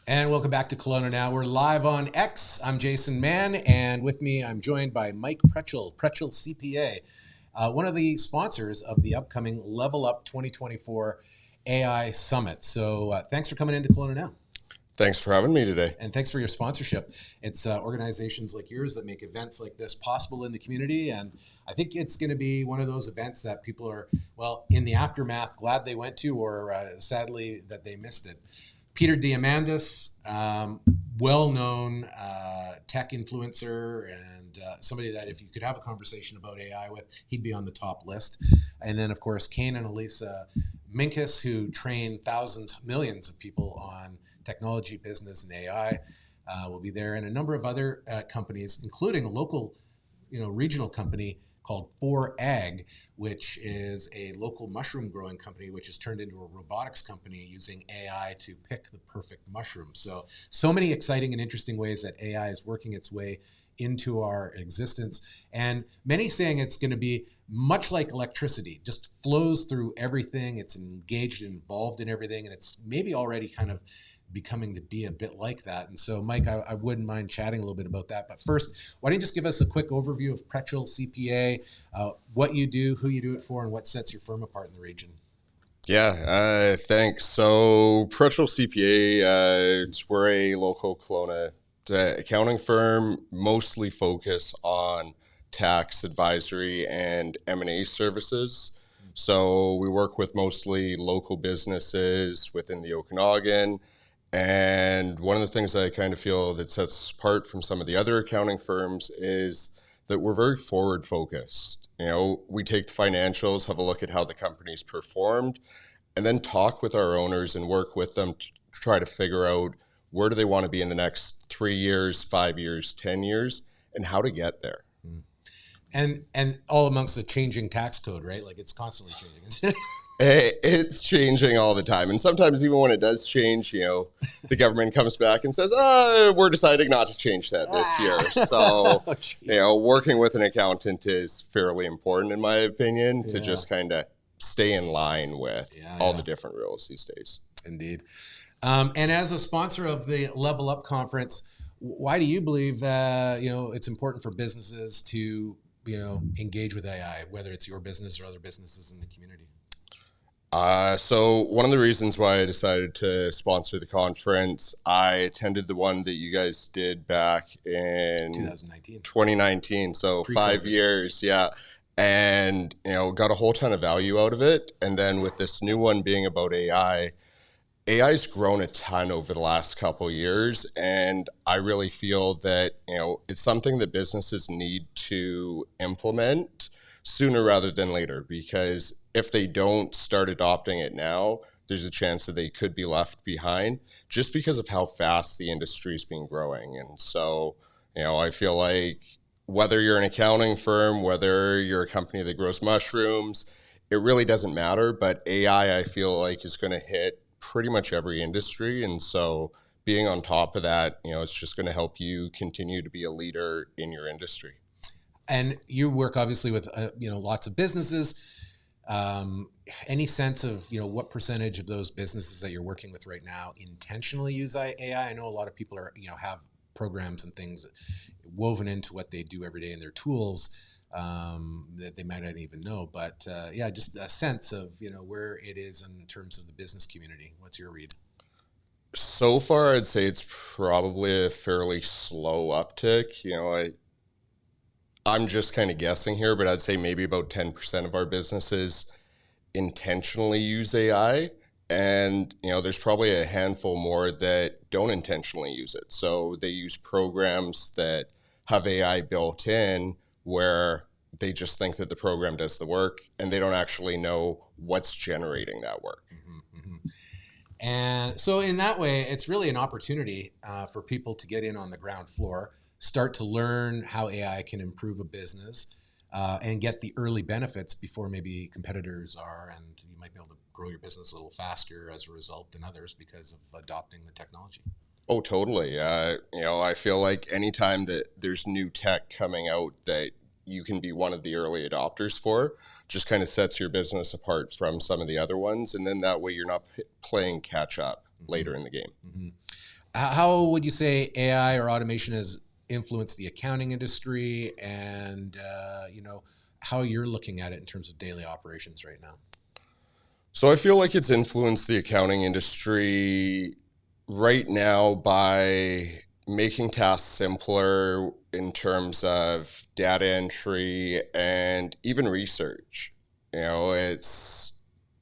And welcome back to KelownaNow. We're live on X. I'm Jason Mann, and with me, I'm joined by Mike Prechel CPA, one of the sponsors of the upcoming Level Up 2024 AI Summit. So thanks for coming into KelownaNow. Thanks for having me today. And thanks for your sponsorship. It's organizations like yours that make events like this possible in the community. And I think it's going to be one of those events that people are, well, in the aftermath, glad they went to, or sadly that they missed it. Peter Diamandis, well-known tech influencer and somebody that if you could have a conversation about AI with, he'd be on the top list. And then, of course, Kane and Elisa Minkus, who train thousands, millions of people on technology, business, and AI, will be there. And a number of other companies, including a local, regional company called 4Ag, which is a local mushroom growing company, which has turned into a robotics company using AI to pick the perfect mushroom. So many exciting and interesting ways that AI is working its way into our existence. And many saying it's going to be much like electricity, just flows through everything. It's engaged and involved in everything. And it's maybe already kind of becoming to be a bit like that. And so, Mike, I wouldn't mind chatting a little bit about that. But first, why don't you just give us a quick overview of Prechel CPA, what you do, who you do it for, and what sets your firm apart in the region? Yeah, thanks. So Prechel CPA, we're a local Kelowna accounting firm, mostly focused on tax advisory and M&A services. So we work with mostly local businesses within the Okanagan. And one of the things I kind of feel that sets us apart from some of the other accounting firms is that we're very forward focused. We take the financials, have a look at how the company's performed, and then talk with our owners and work with them to try to figure out where do they want to be in the next 3 years, 5 years, 10 years, and how to get there. And all amongst the changing tax code, right? Like it's constantly changing, isn't it? It's changing all the time. And sometimes even when it does change, the government comes back and says, we're deciding not to change that this year. So, working with an accountant is fairly important, in my opinion, to just kind of stay in line with all the different rules these days. Indeed. And as a sponsor of the Level Up Conference, why do you believe, it's important for businesses to, engage with AI, whether it's your business or other businesses in the community? So one of the reasons why I decided to sponsor the conference, I attended the one that you guys did back in 2019. So Pre-COVID. 5 years. Yeah. And, got a whole ton of value out of it. And then with this new one being about AI's grown a ton over the last couple of years, and I really feel that, it's something that businesses need to implement sooner rather than later, because if they don't start adopting it now, there's a chance that they could be left behind just because of how fast the industry's been growing. And so, I feel like whether you're an accounting firm, whether you're a company that grows mushrooms, it really doesn't matter. But AI, I feel like, is going to hit pretty much every industry. And so being on top of that, it's just going to help you continue to be a leader in your industry. And you work obviously with, lots of businesses. Any sense of, what percentage of those businesses that you're working with right now intentionally use AI? I know a lot of people are, have programs and things woven into what they do every day in their tools that they might not even know. But just a sense of, where it is in terms of the business community. What's your read? So far, I'd say it's probably a fairly slow uptick. I'm just kind of guessing here, but I'd say maybe about 10% of our businesses intentionally use AI. And, there's probably a handful more that don't intentionally use it. So they use programs that have AI built in where they just think that the program does the work and they don't actually know what's generating that work. And so in that way, it's really an opportunity for people to get in on the ground floor, start to learn how AI can improve a business and get the early benefits before maybe competitors are, and you might be able to grow your business a little faster as a result than others because of adopting the technology. Oh, totally. I feel like anytime that there's new tech coming out that you can be one of the early adopters for, just kind of sets your business apart from some of the other ones. And then that way you're not playing catch up later in the game. How would you say AI or automation has influenced the accounting industry, and how you're looking at it in terms of daily operations right now? So I feel like it's influenced the accounting industry right now by making tasks simpler in terms of data entry and even research. It's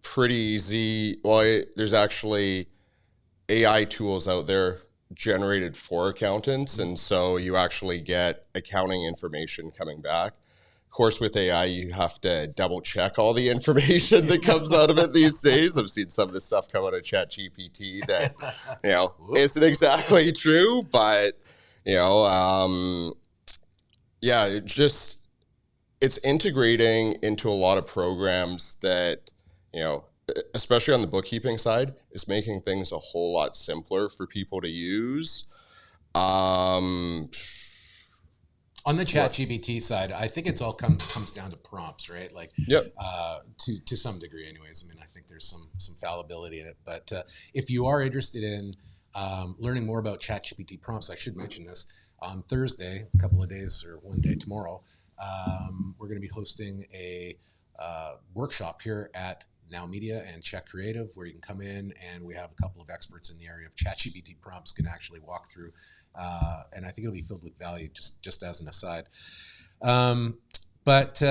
pretty easy. Well, there's actually AI tools out there generated for accountants, and so you actually get accounting information coming back. Of course, with AI, you have to double check all the information that comes out of it these days. I've seen some of the stuff come out of ChatGPT that, isn't exactly true, but, yeah, it's integrating into a lot of programs that, especially on the bookkeeping side, is making things a whole lot simpler for people to use. On the ChatGPT side, I think it's all comes down to prompts, right? Like, Yep. To some degree, anyways. I mean, I think there's some fallibility in it. But if you are interested in learning more about ChatGPT prompts, I should mention this on Thursday, a couple of days or one day tomorrow. We're going to be hosting a workshop here at Now Media and Check Creative, where you can come in, and we have a couple of experts in the area of ChatGPT prompts can actually walk through, and I think it'll be filled with value. Just as an aside, but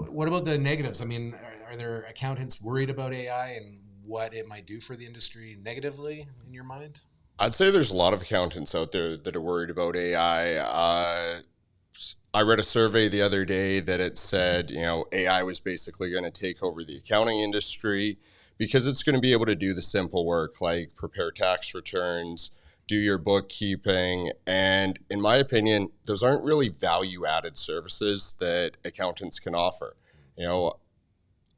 what about the negatives? I mean, are there accountants worried about AI and what it might do for the industry negatively in your mind? I'd say there's a lot of accountants out there that are worried about AI. I read a survey the other day that it said, AI was basically going to take over the accounting industry because it's going to be able to do the simple work like prepare tax returns, do your bookkeeping. And in my opinion, those aren't really value-added services that accountants can offer.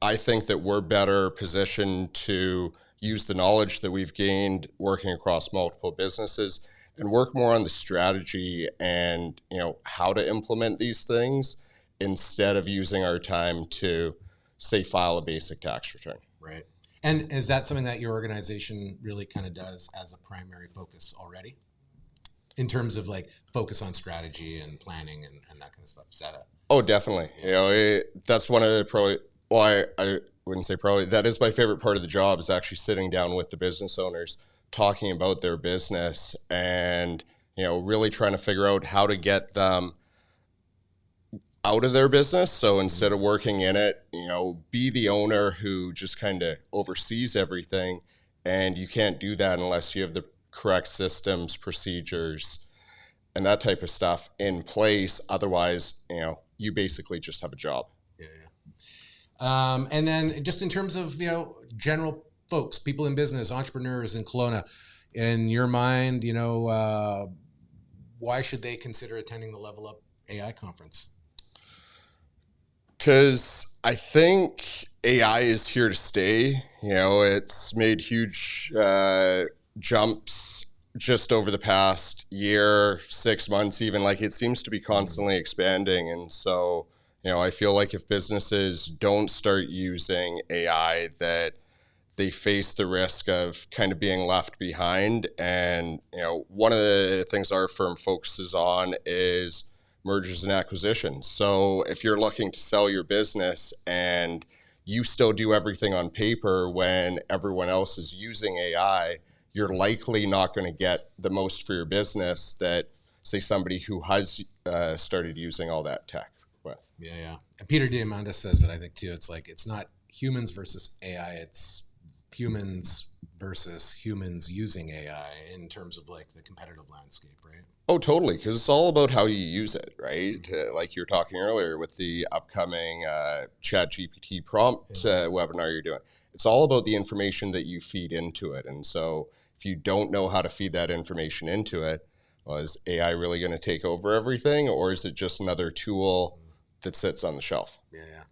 I think that we're better positioned to use the knowledge that we've gained working across multiple businesses and work more on the strategy and how to implement these things instead of using our time to, say, file a basic tax return. Right. And is that something that your organization really kind of does as a primary focus already, in terms of like focus on strategy and planning and that kind of stuff? Is that Oh, definitely. That's one of the I wouldn't say probably. That is my favorite part of the job, is actually sitting down with the business owners, talking about their business, and really trying to figure out how to get them out of their business. So instead of working in it, be the owner who just kind of oversees everything, and you can't do that unless you have the correct systems, procedures, and that type of stuff in place. Otherwise, you basically just have a job. Yeah. And then just in terms of general folks, people in business, entrepreneurs in Kelowna, in your mind, why should they consider attending the Level Up AI conference? Because I think AI is here to stay. It's made huge jumps just over the past year, 6 months, even. Like, it seems to be constantly expanding. And so, I feel like if businesses don't start using AI, that they face the risk of kind of being left behind. And, one of the things our firm focuses on is mergers and acquisitions. So if you're looking to sell your business and you still do everything on paper when everyone else is using AI, you're likely not going to get the most for your business that, say, somebody who has started using all that tech with. Yeah. And Peter Diamandis says it, I think, too. It's like, it's not humans versus AI, it's humans versus humans using AI in terms of like the competitive landscape, right? Oh, totally. Because it's all about how you use it, right? Like you were talking earlier with the upcoming ChatGPT prompt webinar you're doing. It's all about the information that you feed into it. And so if you don't know how to feed that information into it, well, is AI really going to take over everything, or is it just another tool that sits on the shelf? Yeah.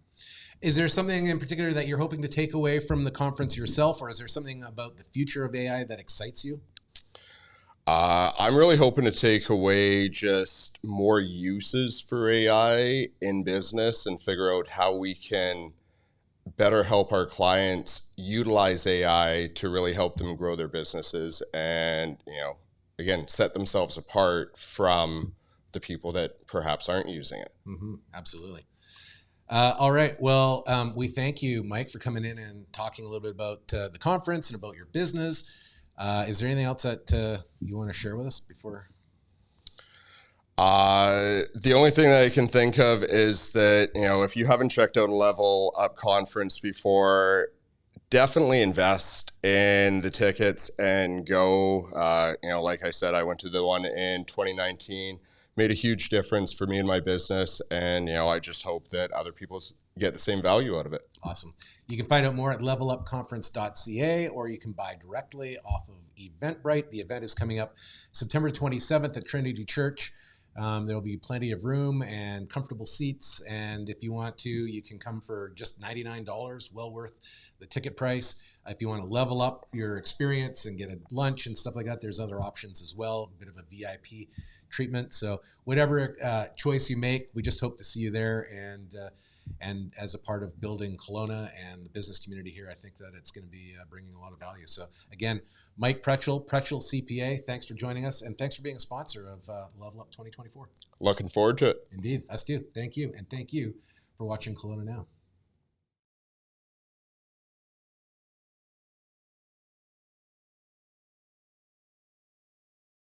Is there something in particular that you're hoping to take away from the conference yourself, or is there something about the future of AI that excites you? I'm really hoping to take away just more uses for AI in business and figure out how we can better help our clients utilize AI to really help them grow their businesses and, again, set themselves apart from the people that perhaps aren't using it. Absolutely. All right. Well, we thank you, Mike, for coming in and talking a little bit about the conference and about your business. Is there anything else that you want to share with us before? The only thing that I can think of is that, if you haven't checked out a Level Up conference before, definitely invest in the tickets and go. Like I said, I went to the one in 2019, made a huge difference for me and my business. And, I just hope that other people get the same value out of it. Awesome. You can find out more at levelupconference.ca, or you can buy directly off of Eventbrite. The event is coming up September 27th at Trinity Church. There'll be plenty of room and comfortable seats. And if you want to, you can come for just $99, well worth the ticket price. If you want to level up your experience and get a lunch and stuff like that, there's other options as well, a bit of a VIP treatment. So whatever choice you make, we just hope to see you there. And as a part of building Kelowna and the business community here, I think that it's going to be bringing a lot of value. So again, Mike Prechel CPA, thanks for joining us, and thanks for being a sponsor of Level Up 2024. Looking forward to it. Indeed, us too. Thank you, and thank you for watching Kelowna Now.